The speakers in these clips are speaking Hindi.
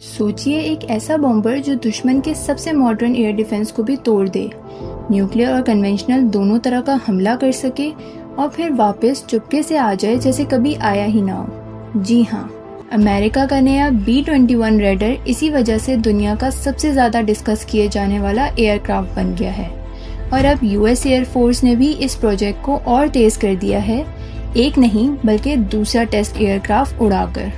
सोचिए एक ऐसा बॉम्बर जो दुश्मन के सबसे मॉडर्न एयर डिफेंस को भी तोड़ दे, न्यूक्लियर और कन्वेंशनल दोनों तरह का हमला कर सके और फिर वापस चुपके से आ जाए जैसे कभी आया ही ना हो। जी हाँ, अमेरिका का नया B-21 रेडर इसी वजह से दुनिया का सबसे ज़्यादा डिस्कस किए जाने वाला एयरक्राफ्ट बन गया है। और अब US एयरफोर्स ने भी इस प्रोजेक्ट को और तेज़ कर दिया है, एक नहीं बल्कि दूसरा टेस्ट एयरक्राफ्ट उड़ाकर।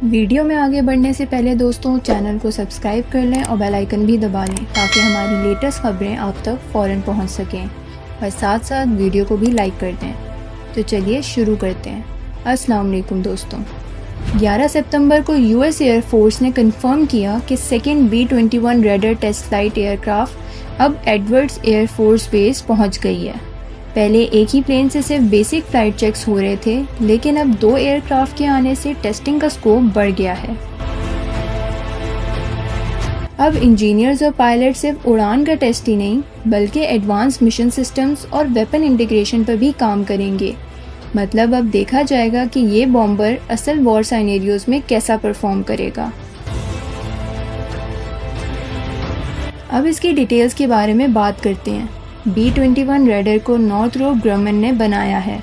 वीडियो में आगे बढ़ने से पहले दोस्तों चैनल को सब्सक्राइब कर लें और बेल आइकन भी दबा लें ताकि हमारी लेटेस्ट खबरें आप तक फ़ौरन पहुंच सकें और साथ साथ वीडियो को भी लाइक कर दें। तो चलिए शुरू करते हैं। अस्सलाम वालेकुम दोस्तों, 11 सितंबर को US एयरफोर्स ने कंफर्म किया कि second B-21 raider test flight aircraft अब एडवर्ड्स एयरफोर्स बेस पहुंच गई है। पहले एक ही प्लेन से सिर्फ बेसिक फ्लाइट चेक्स हो रहे थे, लेकिन अब 2 एयरक्राफ्ट के आने से टेस्टिंग का स्कोप बढ़ गया है। अब इंजीनियर्स और पायलट सिर्फ उड़ान का टेस्ट ही नहीं बल्कि एडवांस मिशन सिस्टम्स और वेपन इंटीग्रेशन पर भी काम करेंगे। मतलब अब देखा जाएगा कि ये बॉम्बर असल वॉर साइनेरियोज में कैसा परफॉर्म करेगा। अब इसकी डिटेल्स के बारे में बात करते हैं। B-21 रेडर को नॉर्थरोप ग्रमन ने बनाया है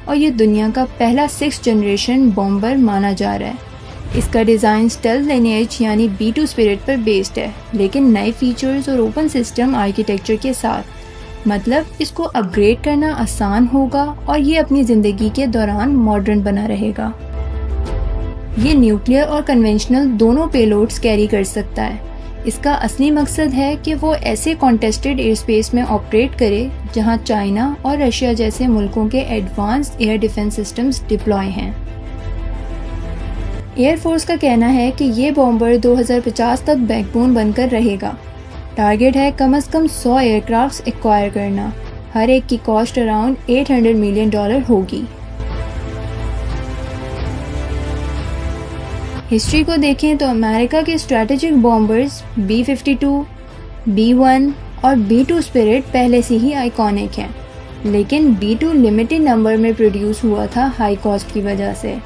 और ये दुनिया का पहला 6th जनरेशन बॉम्बर माना जा रहा है। इसका डिज़ाइन स्टेल्थ लिनिएज यानी B2 स्पिरिट पर बेस्ड है, लेकिन नए फीचर्स और ओपन सिस्टम आर्किटेक्चर के साथ। मतलब इसको अपग्रेड करना आसान होगा और ये अपनी ज़िंदगी के दौरान मॉडर्न बना रहेगा। ये न्यूक्लियर और कन्वेंशनल दोनों पेलोड्स कैरी कर सकता है। इसका असली मकसद है कि वो ऐसे कॉन्टेस्टेड एयर स्पेस में ऑपरेट करे जहां चाइना और रशिया जैसे मुल्कों के advanced air defence systems deploy हैं। एयरफोर्स का कहना है कि ये बॉम्बर 2050 तक बैकबोन बनकर रहेगा। टारगेट है कम से कम 100 एयरक्राफ्ट्स एक्वायर करना। हर एक की कॉस्ट अराउंड $800 मिलियन होगी। हिस्ट्री को देखें तो अमेरिका के स्ट्रैटेजिक बॉम्बर्स B-52, B-1 और B-2 स्पिरिट पहले से ही आइकॉनिक हैं, लेकिन B-2 लिमिटेड नंबर में प्रोड्यूस हुआ था हाई कॉस्ट की वजह से।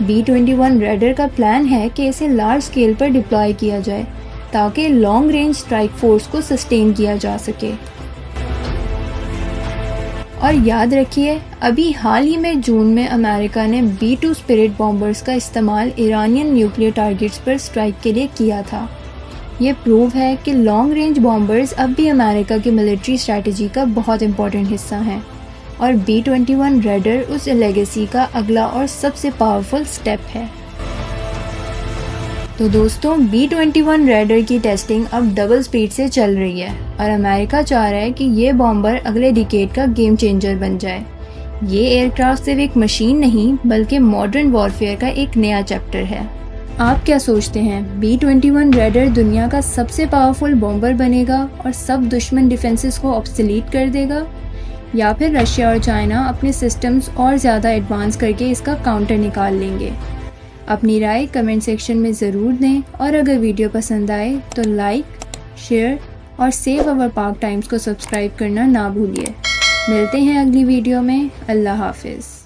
B-21 रेडर का प्लान है कि इसे लार्ज स्केल पर डिप्लॉय किया जाए ताकि लॉन्ग रेंज स्ट्राइक फोर्स को सस्टेन किया जा सके। और याद रखिए, अभी हाल ही में जून में अमेरिका ने B-2 स्पिरिट बॉम्बर्स का इस्तेमाल ईरानियन न्यूक्लियर टारगेट्स पर स्ट्राइक के लिए किया था। ये प्रूव है कि लॉन्ग रेंज बॉम्बर्स अब भी अमेरिका की मिलिट्री स्ट्रैटेजी का बहुत इंपॉर्टेंट हिस्सा हैं और B-21 रेडर उस लेगेसी का अगला और सबसे पावरफुल स्टेप है। तो दोस्तों, B-21 रेडर की टेस्टिंग अब डबल स्पीड से चल रही है और अमेरिका चाह रहा है कि ये बॉम्बर अगले डिकेड का गेम चेंजर बन जाए। ये एयरक्राफ्ट सिर्फ एक मशीन नहीं बल्कि मॉडर्न वॉरफेयर का एक नया चैप्टर है। आप क्या सोचते हैं, B-21 रेडर दुनिया का सबसे पावरफुल बॉम्बर बनेगा और सब दुश्मन डिफेंसेस को ऑब्सोलीट कर देगा, या फिर रशिया और चाइना अपने सिस्टम्स और ज़्यादा एडवांस करके इसका काउंटर निकाल लेंगे? अपनी राय कमेंट सेक्शन में ज़रूर दें और अगर वीडियो पसंद आए तो लाइक, शेयर और सेव अवर पाक टाइम्स को सब्सक्राइब करना ना भूलिए। मिलते हैं अगली वीडियो में। अल्लाह हाफिज़।